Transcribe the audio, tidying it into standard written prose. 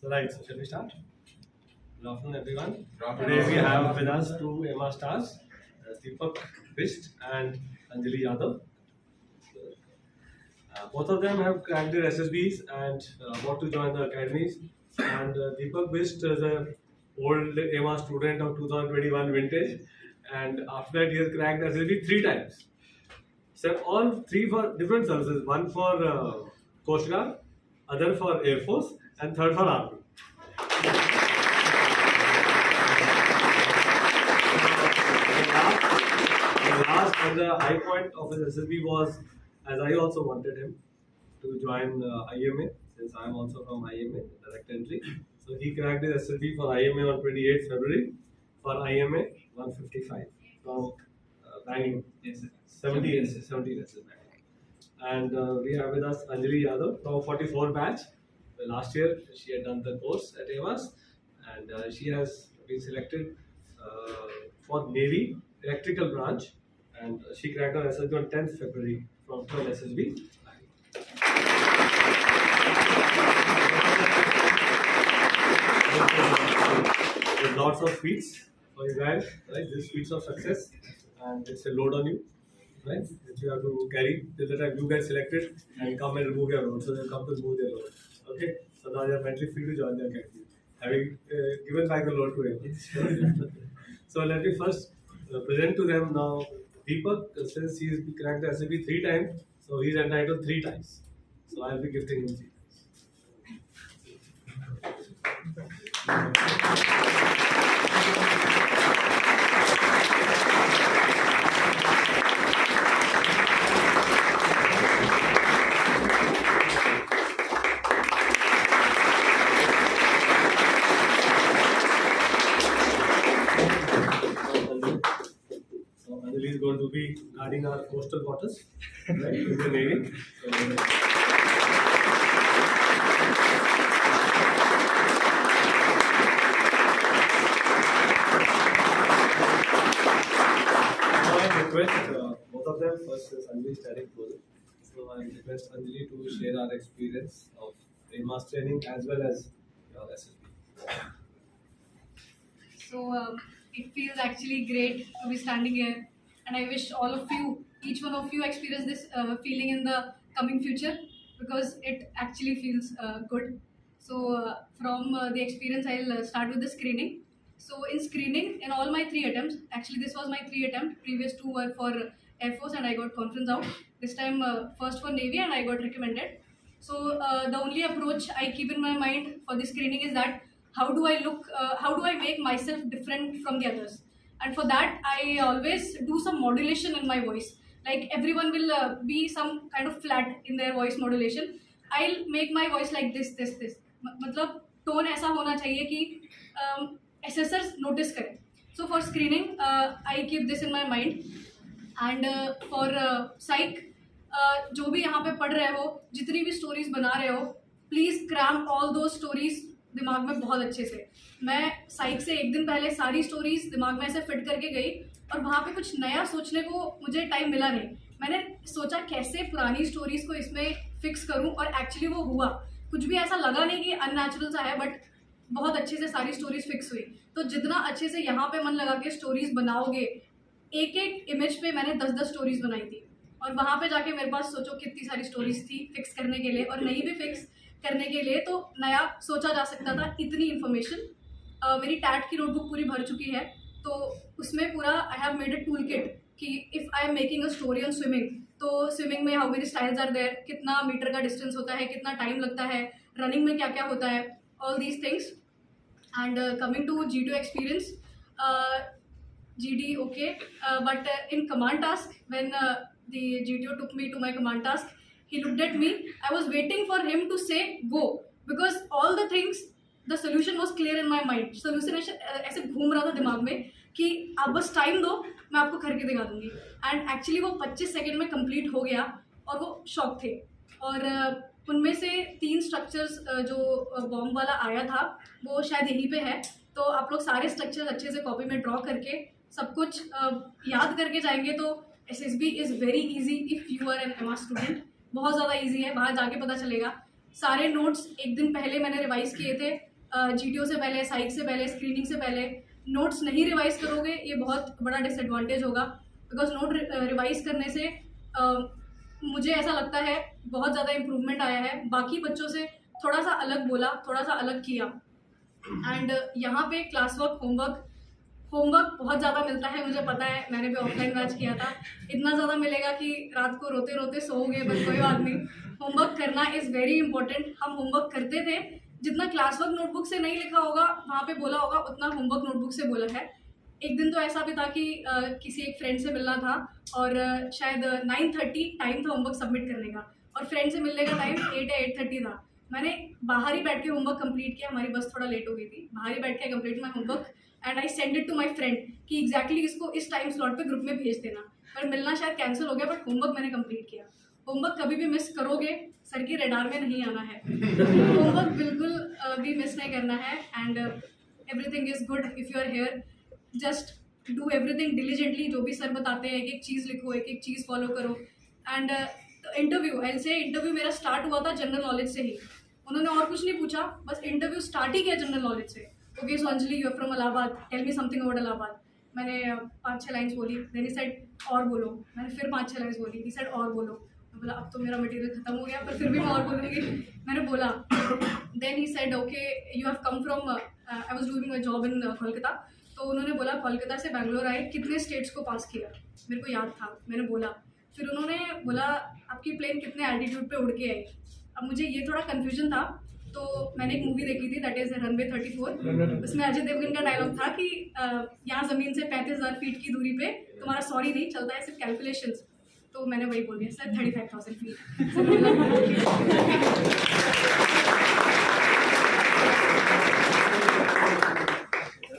Right, so shall we start? Good afternoon, everyone. Today we have with us two MR stars, Deepak Bisht and Anjali Yadav. Both of them have cracked their SSBs and want to join the academies. And Deepak Bisht is an old MR student of 2021 vintage, and after that he has cracked SSB 3 times. So all three for different services: one for Coast Guard, other for Air Force, and third for Army. The last and the high point of his SSB was, as I also wanted him to join IMA, since I am also from IMA, direct entry. So he cracked his SSB for IMA on 28th February, for IMA 155 from Bangalore. Yes, 70 SSB. And we have with us Anjali Yadav from 44 batch. Last year she had done the course at AWAS, and she has been selected for Navy electrical branch, and she cracked her SSB on 10th February from 12 SSB. With lots of sweets for you guys, right? These sweets of success, and it's a load on you, right? That you have to carry till the time you get selected and come and remove your load. So they'll come to remove their load. Okay, so now you're mentally free to join the academy, having given back the load to him. So let me first present to them now Deepak, since he's cracked the SSB 3 times, so he's entitled 3 times. So I'll be gifting him 3 times. Anjali is going to be guarding our coastal waters, right, in the Navy. So I request both of them, first is Anjali standing closer. So I request Anjali to share our experience of AMAS training as well as your SSB. So it feels actually great to be standing here, and I wish all of you, each one of you, experience this feeling in the coming future, because it actually feels good. So from the experience, I'll start with the screening. So in screening, in all my 3 attempts, actually this was my 3 attempt. Previous 2 were for Air Force, and I got conference out. This time first for Navy, and I got recommended. So the only approach I keep in my mind for the screening is that how do I look, how do I make myself different from the others. And for that I always do some modulation in my voice. Like everyone will be some kind of flat in their voice modulation. I'll make my voice like this. मतलब tone ऐसा होना चाहिए कि assessors notice करें. So for screening I keep this in my mind. And for psych, जो भी यहाँ पे पढ़ रहे हो, जितनी भी स्टोरीज बना रहे हो, प्लीज क्रैम ऑल दो स्टोरीज दिमाग में बहुत अच्छे से. मैं साइक से एक दिन पहले सारी स्टोरीज दिमाग में ऐसे फिट करके गई, और वहाँ पे कुछ नया सोचने को मुझे टाइम मिला नहीं. मैंने सोचा कैसे पुरानी स्टोरीज को इसमें फिक्स करूँ, और एक्चुअली वो हुआ. कुछ भी ऐसा लगा नहीं कि अननेचुरल सा है, बट बहुत अच्छे से सारी स्टोरीज फिक्स हुई. तो जितना अच्छे से यहाँ पे मन लगा के स्टोरीज बनाओगे, एक एक इमेज पे मैंने 10-10 स्टोरीज बनाई थी, और वहाँ पे जाके मेरे पास सोचो कितनी सारी स्टोरीज थी फिक्स करने के लिए, और नहीं भी फिक्स करने के लिए तो नया सोचा जा सकता था. इतनी इन्फॉर्मेशन. मेरी टैट की नोटबुक पूरी भर चुकी है, तो उसमें पूरा I have made a tool kit कि if I am making a story on swimming, तो स्विमिंग में how many styles are there, कितना मीटर का डिस्टेंस होता है, कितना टाइम लगता है, रनिंग में क्या क्या होता है, all these things. And coming to G2 experience, GD okay, but in command task, when the GTO took me to my command task, he looked at me. I was waiting for him to say go, because all the things, the solution was clear in my mind. Solution ऐसे घूम रहा था दिमाग में कि आप बस time दो, मैं आपको करके दिखा दूंगी. एंड एक्चुअली वो 25 सेकेंड में कंप्लीट हो गया, और वो शॉक थे. और उनमें से 3 स्ट्रक्चर्स जो बॉम्ब वाला आया था वो शायद यहीं पे है. तो आप लोग सारे स्ट्रक्चर्स अच्छे से कॉपी में ड्रॉ करके सब कुछ याद करके जाएंगे, तो SSB is very easy if you are an MR student. बहुत ज़्यादा इजी है, बाहर जाके पता चलेगा. सारे नोट्स एक दिन पहले मैंने रिवाइज किए थे, GTO से पहले, साइक से पहले, स्क्रीनिंग से पहले। नोट्स नहीं रिवाइज करोगे ये बहुत बड़ा डिसएडवांटेज होगा, बिकॉज नोट रिवाइज करने से मुझे ऐसा लगता है बहुत ज़्यादा इम्प्रूवमेंट आया है। बाकी बच्चों से थोड़ा सा अलग बोला, थोड़ा सा अलग किया। एंड यहाँ पे क्लास वर्क, होमवर्क बहुत ज़्यादा मिलता है, मुझे पता है, मैंने भी ऑफलाइन बैच किया था। इतना ज़्यादा मिलेगा कि रात को रोते रोते सोओगे, बट कोई बात नहीं, होमवर्क करना इज़ वेरी इंपॉर्टेंट। हम होमवर्क करते थे, जितना क्लास वर्क नोटबुक से नहीं लिखा होगा वहाँ पे बोला होगा, उतना होमवर्क नोटबुक से बोला है। एक दिन तो ऐसा भी था कि किसी एक फ्रेंड से मिलना था और शायद 9:30 टाइम था होमवर्क सबमिट करने का, और फ्रेंड से मिलने का टाइम 8 या 8:30 था। मैंने बाहर ही बैठ के होमवर्क कंप्लीट किया, हमारी बस थोड़ा लेट हो गई थी, बाहर ही बैठ के complete my homework and I send it to my friend कि एग्जैक्टली इसको इस टाइम स्लॉट पे ग्रुप में भेज देना। पर मिलना शायद कैंसिल हो गया, बट होमवर्क मैंने कंप्लीट किया। होमवर्क कभी भी मिस करोगे, सर की रेडार में नहीं आना है। होमवर्क बिल्कुल भी मिस नहीं करना है। And everything is good if you are here, just do everything diligently. जो भी सर बताते हैं, एक एक चीज़ लिखो, एक एक चीज़ फॉलो करो। एंड इंटरव्यू, आई से इंटरव्यू मेरा स्टार्ट हुआ था जनरल नॉलेज से ही। उन्होंने और कुछ नहीं पूछा, बस इंटरव्यू स्टार्ट ही किया जनरल नॉलेज से। Okay so Anjali, you are from Allahabad, tell me something about Allahabad. मैंने 5-6 लाइन्स बोली, देन ही सेड और बोलो। मैंने फिर 5-6 लाइन्स बोली, ही सेड और बोलो। मैं बोला अब तो मेरा मटेरियल खत्म हो गया, पर फिर भी मैं और बोलूँगी। मैंने बोला, then he said okay you have come from, I was doing my job in Kolkata. तो उन्होंने बोला कोलकाता से बैंगलोर आए, कितने स्टेट्स को पास किया? मेरे को याद था, मैंने बोला। फिर उन्होंने बोला आपकी प्लेन कितने एल्टीट्यूड पे उड़ के आई? अब मुझे ये थोड़ा कन्फ्यूजन था, तो मैंने एक मूवी देखी थी, दैट इज़ रनवे 34। उसमें अजय देवगन का डायलॉग था कि यहाँ ज़मीन से 35,000 फीट की दूरी पे तुम्हारा सॉरी नहीं चलता है, सिर्फ कैलकुलेशंस। तो मैंने वही बोल दिया, सर 35,000 फीट।